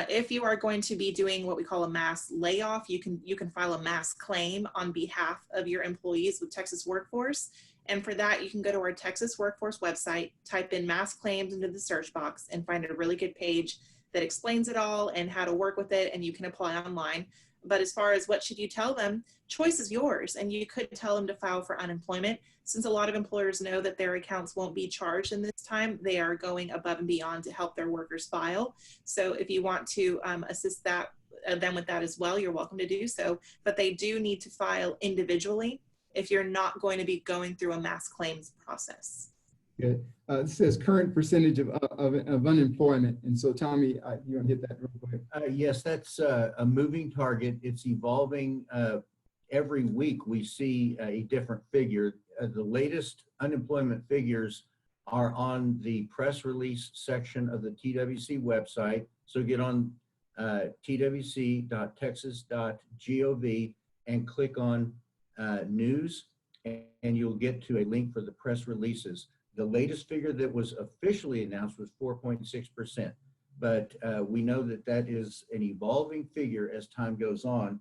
If you are going to be doing what we call a mass layoff, you can file a mass claim on behalf of your employees with Texas Workforce. And for that, you can go to our Texas Workforce website, type in mass claims into the search box, and find a really good page that explains it all and how to work with it, and you can apply online. But as far as what should you tell them, choice is yours. And you could tell them to file for unemployment. Since a lot of employers know that their accounts won't be charged in this time, they are going above and beyond to help their workers file. So if you want to assist them with that as well, you're welcome to do so. But they do need to file individually if you're not going to be going through a mass claims process. Good. It says current percentage of unemployment. And so Tommy, you want to hit that real quick? Yes, that's a moving target. It's evolving. Every week we see a different figure. The latest unemployment figures are on the press release section of the TWC website. So get on twc.texas.gov and click on news, and you'll get to a link for the press releases. The latest figure that was officially announced was 4.6%, but we know that that is an evolving figure as time goes on.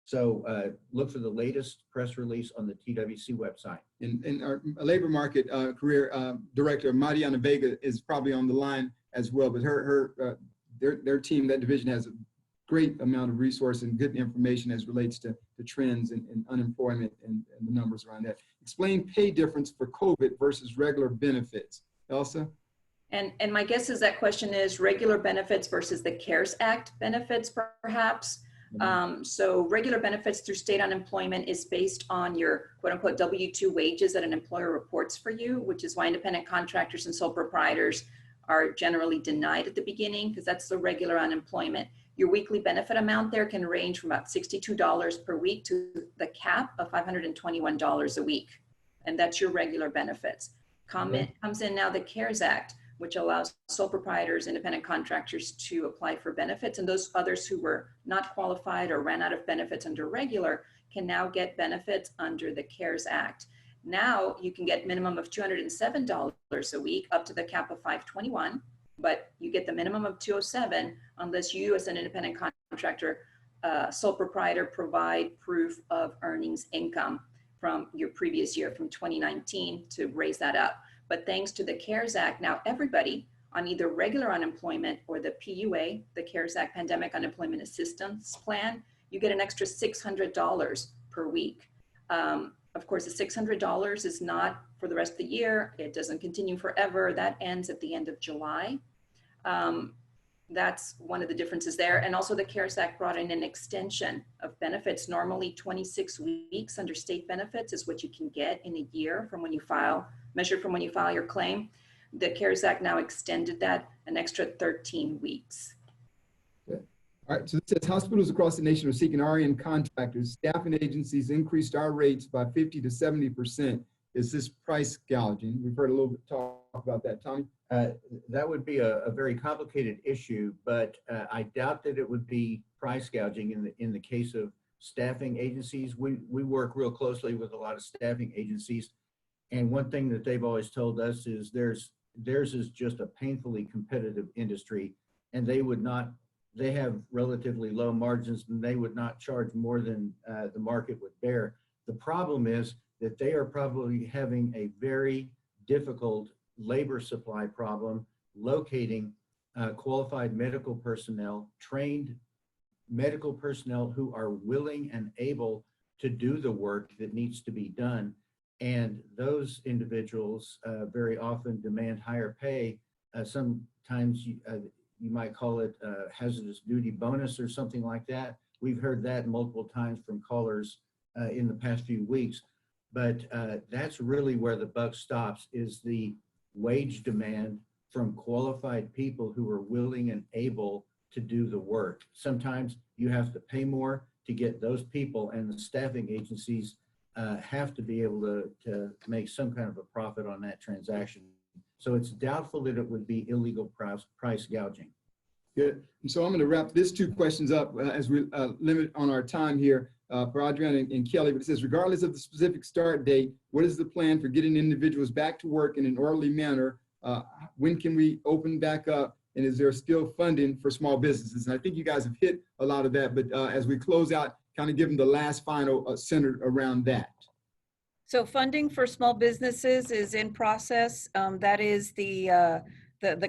So look for the latest press release on the TWC website. And our labor market career director, Mariana Vega, is probably on the line as well, but their team, that division, has a great amount of resource and good information as relates to the trends in unemployment and the numbers around that. Explain pay difference for COVID versus regular benefits. Elsa? And my guess is that question is regular benefits versus the CARES Act benefits, perhaps. So regular benefits through state unemployment is based on your quote unquote W-2 wages that an employer reports for you, which is why independent contractors and sole proprietors are generally denied at the beginning, because that's the regular unemployment. Your weekly benefit amount there can range from about $62 per week to the cap of $521 a week. And that's your regular benefits. Comes in now the CARES Act, which allows sole proprietors, independent contractors to apply for benefits. And those others who were not qualified or ran out of benefits under regular can now get benefits under the CARES Act. Now you can get minimum of $207 a week up to the cap of $521, but you get the minimum of $207 unless you as an independent contractor, sole proprietor, provide proof of earnings income from your previous year, from 2019, to raise that up. But thanks to the CARES Act, now everybody on either regular unemployment or the PUA, the CARES Act Pandemic Unemployment Assistance Plan, you get an extra $600 per week. Of course, the $600 is not for the rest of the year. It doesn't continue forever. That ends at the end of July. That's one of the differences there. And also the CARES Act brought in an extension of benefits. Normally 26 weeks under state benefits is what you can get in a year from when you file, measured from when you file your claim. The CARES Act now extended that an extra 13 weeks. All right, so it says hospitals across the nation are seeking RN contractors. Staffing agencies increased our rates by 50 to 70%. Is this price gouging? We've heard a little bit talk about that. Tommy? That would be a very complicated issue, but I doubt that it would be price gouging in the case of staffing agencies. We work real closely with a lot of staffing agencies, and one thing that they've always told us is theirs is just a painfully competitive industry, and they have relatively low margins, and they would not charge more than the market would bear. The problem is that they are probably having a very difficult labor supply problem locating qualified medical personnel, trained medical personnel who are willing and able to do the work that needs to be done. And those individuals very often demand higher pay. Sometimes you might call it a hazardous duty bonus or something like that. We've heard that multiple times from callers in the past few weeks. But that's really where the buck stops, is the wage demand from qualified people who are willing and able to do the work. Sometimes you have to pay more to get those people, and the staffing agencies have to be able to make some kind of a profit on that transaction. So it's doubtful that it would be illegal price gouging. Good. And so I'm going to wrap these two questions up as we limit on our time here for Adriana and Kelly. But it says, regardless of the specific start date, what is the plan for getting individuals back to work in an orderly manner? When can we open back up? And is there still funding for small businesses? And I think you guys have hit a lot of that, but as we close out, kind of give them the last final centered around that. So funding for small businesses is in process. That is the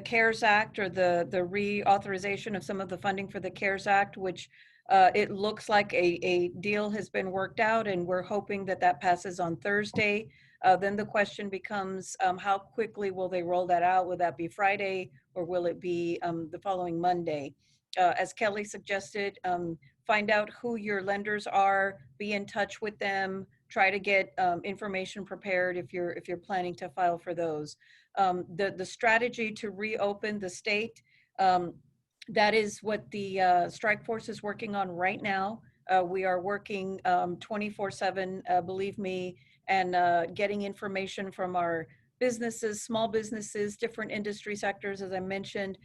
CARES Act, or the reauthorization of some of the funding for the CARES Act, which it looks like a deal has been worked out, and we're hoping that that passes on Thursday. Then the question becomes, how quickly will they roll that out? Will that be Friday, or will it be the following Monday? As Kelly suggested, find out who your lenders are, be in touch with them, try to get information prepared if you're planning to file for those. The strategy to reopen the state, that is what the strike force is working on right now. We are working 24/7, believe me, and getting information from our businesses, small businesses, different industry sectors, as I mentioned,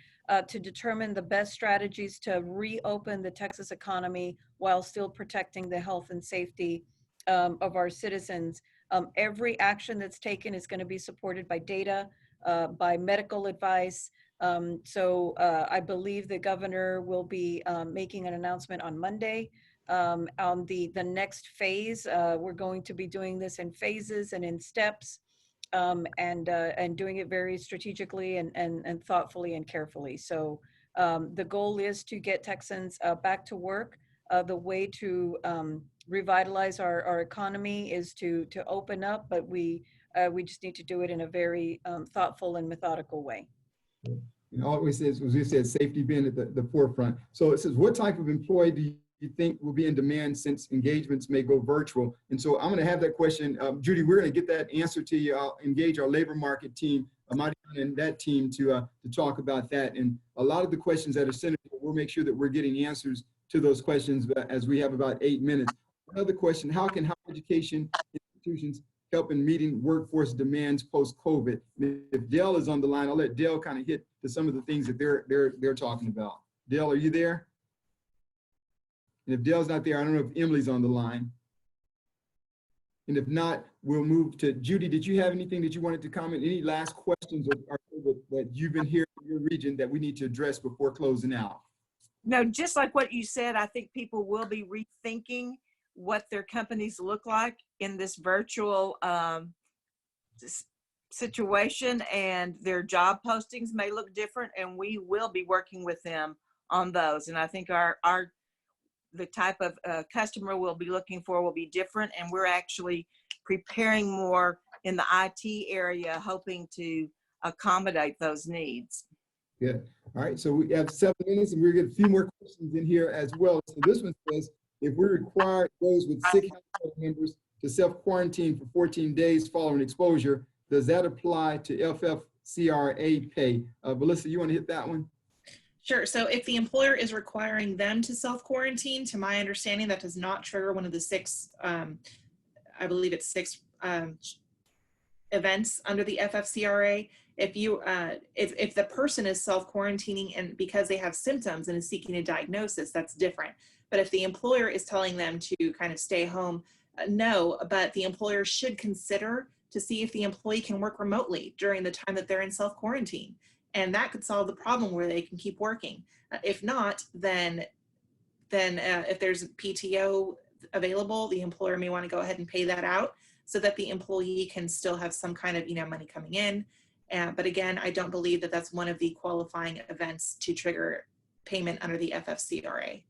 to determine the best strategies to reopen the Texas economy while still protecting the health and safety of our citizens. Every action that's taken is going to be supported by data, by medical advice. So I believe the governor will be making an announcement on Monday. On the next phase, we're going to be doing this in phases and in steps, and doing it very strategically and thoughtfully and carefully. So the goal is to get Texans back to work. The way to revitalize our economy is to open up, but we just need to do it in a very thoughtful and methodical way. And always says, as we said, safety being at the forefront. So it says, what type of employee do you think will be in demand since engagements may go virtual? And so I'm going to have that question. Judy, we're going to get that answer to you. I'll engage our labor market team, Mariana and that team to talk about that. And a lot of the questions that are sent, we'll make sure that we're getting answers to those questions as we have about 8 minutes. Another question, how can higher education institutions help in meeting workforce demands post-COVID? If Dale is on the line, I'll let Dale kind of hit to some of the things that they're talking about. Dale, are you there? And if Dale's not there, I don't know if Emily's on the line. And if not, we'll move to Judy. Did you have anything that you wanted to comment? Any last questions that you've been hearing in your region that we need to address before closing out? No, just like what you said, I think people will be rethinking what their companies look like in this virtual situation, and their job postings may look different, and we will be working with them on those. And I think the type of customer we'll be looking for will be different, and we're actually preparing more in the IT area, hoping to accommodate those needs. Good. All right, so we have 7 minutes, and we're going to get a few more questions in here as well. So this one says, if we require those with sick household members to self-quarantine for 14 days following exposure, does that apply to FFCRA pay? Velissa, you want to hit that one? Sure. So if the employer is requiring them to self-quarantine, to my understanding, that does not trigger one of the 6, I believe it's 6 events under the FFCRA. If you, if the person is self-quarantining and because they have symptoms and is seeking a diagnosis, that's different. But if the employer is telling them to kind of stay home, no, but the employer should consider to see if the employee can work remotely during the time that they're in self-quarantine. And that could solve the problem where they can keep working. If not, then if there's PTO available, the employer may want to go ahead and pay that out so that the employee can still have some kind of money coming in. But again, I don't believe that that's one of the qualifying events to trigger payment under the FFCRA.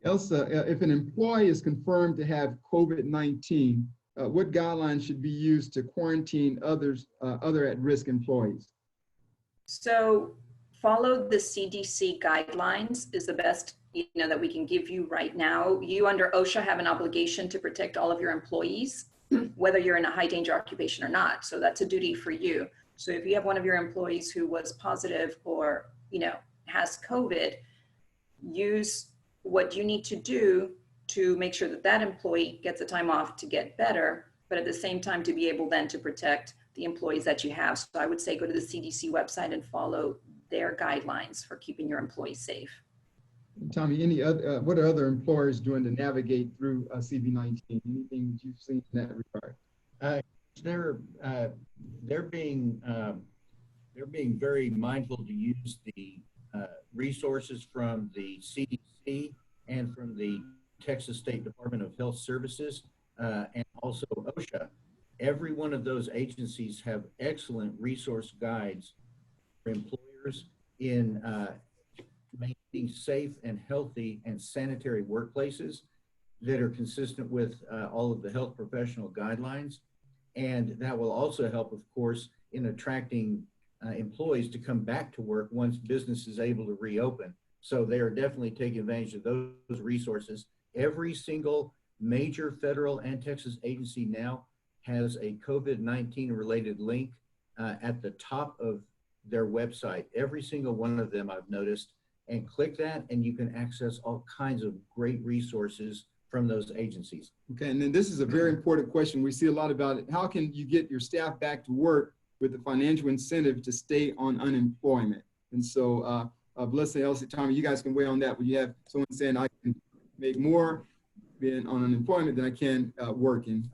Elsa, if an employee is confirmed to have COVID-19, what guidelines should be used to quarantine other at-risk employees? So follow the CDC guidelines is the best that we can give you right now. You under OSHA have an obligation to protect all of your employees, whether you're in a high danger occupation or not. So that's a duty for you. So if you have one of your employees who was positive or has COVID, use what you need to do to make sure that that employee gets the time off to get better, but at the same time to be able then to protect the employees that you have. So I would say go to the CDC website and follow their guidelines for keeping your employees safe. Tommy, what are other employers doing to navigate through CV-19? Anything that you've seen in that regard? They're being very mindful to use the resources from the CDC and from the Texas State Department of Health Services and also OSHA. Every one of those agencies have excellent resource guides for employers in maintaining safe and healthy and sanitary workplaces that are consistent with all of the health professional guidelines. And that will also help, of course, in attracting employees to come back to work once business is able to reopen. So they are definitely taking advantage of those resources. Every single major federal and Texas agency now has a COVID-19 related link at the top of their website. Every single one of them I've noticed, and click that and you can access all kinds of great resources from those agencies. Okay, and then this is a very important question. We see a lot about it. How can you get your staff back to work with the financial incentive to stay on unemployment? And so, Velissa, Elsa, Tommy, you guys can weigh on that. When you have someone saying, I can make more being on unemployment than I can working,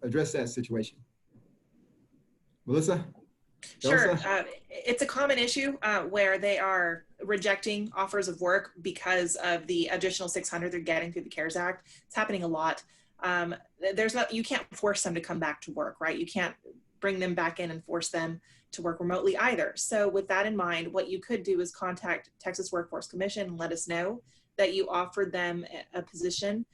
address that situation. Velissa? Sure. It's a common issue where they are rejecting offers of work because of the additional $600 they're getting through the CARES Act. It's happening a lot. You can't force them to come back to work, right? You can't bring them back in and force them to work remotely either. So with that in mind, what you could do is contact Texas Workforce Commission and let us know that you offered them a position,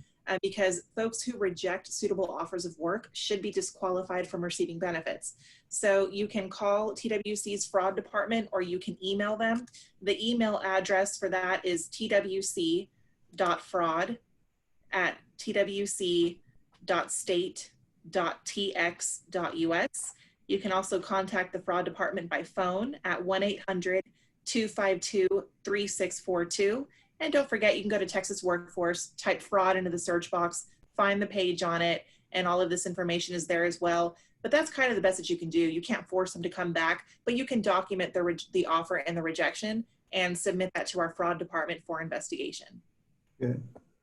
because folks who reject suitable offers of work should be disqualified from receiving benefits. So you can call TWC's fraud department or you can email them. The email address for that is twc.fraud@twc.state.tx.us. You can also contact the fraud department by phone at 1-800-252-3642. And don't forget, you can go to Texas Workforce, type fraud into the search box, find the page on it, and all of this information is there as well. But that's kind of the best that you can do. You can't force them to come back, but you can document the offer and the rejection and submit that to our fraud department for investigation. Good.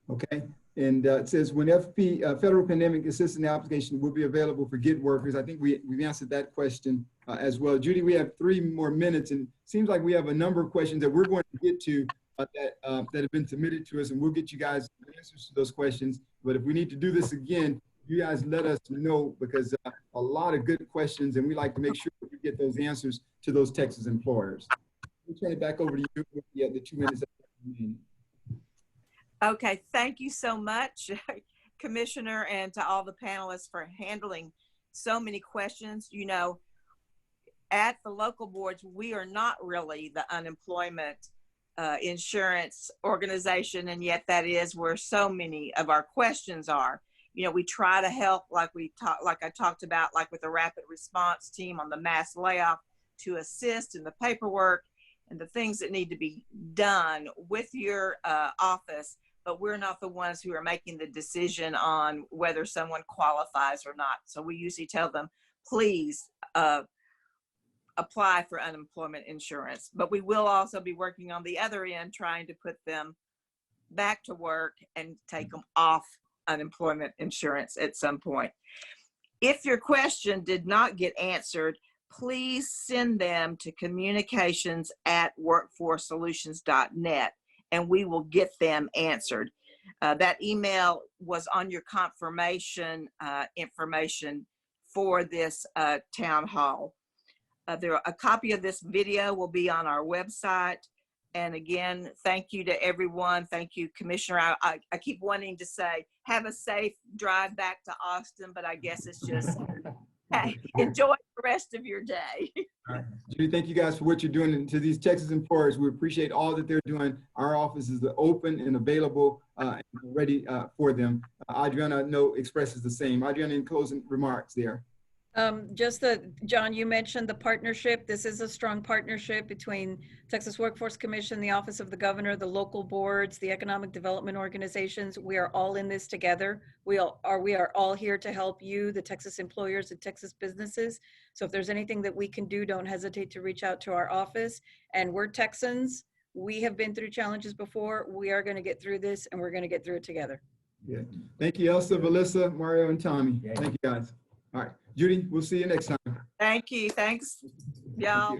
Okay. And it says when federal pandemic assistance application will be available for gig workers. I think we've answered that question as well. Judy, we have 3 more minutes, and it seems like we have a number of questions that we're going to get to that have been submitted to us, and we'll get you guys answers to those questions. But if we need to do this again, you guys let us know, because a lot of good questions, and we like to make sure that we get those answers to those Texas employers. We'll turn it back over to you with the 2 minutes. Okay, thank you so much, Commissioner, and to all the panelists for handling so many questions. You know, at the local boards, we are not really the unemployment insurance organization, and yet that is where so many of our questions are. You know, we try to help, like I talked about, like with the rapid response team on the mass layoff, to assist in the paperwork and the things that need to be done with your office, but we're not the ones who are making the decision on whether someone qualifies or not. So we usually tell them, please apply for unemployment insurance. But we will also be working on the other end, trying to put them back to work and take them off unemployment insurance at some point. If your question did not get answered, please send them to communications@workforcesolutions.net and we will get them answered. That email was on your confirmation information for this town hall. A copy of this video will be on our website. And again, thank you to everyone. Thank you, Commissioner. I keep wanting to say, have a safe drive back to Austin, but I guess it's just, hey, enjoy the rest of your day. All right. Judy, thank you guys for what you're doing to these Texas employers. We appreciate all that they're doing. Our office is open and available and ready for them. Adriana, expresses the same. Adriana, in closing remarks there. Jon, you mentioned the partnership. This is a strong partnership between Texas Workforce Commission, the Office of the Governor, the local boards, the economic development organizations. We are all in this together. We are all here to help you, the Texas employers and Texas businesses. So if there's anything that we can do, don't hesitate to reach out to our office. And we're Texans. We have been through challenges before. We are going to get through this, and we're going to get through it together. Yeah. Thank you, Elsa, Velissa, Mario, and Tommy. Thank you, guys. All right, Judy, we'll see you next time. Thank you. Thanks, y'all.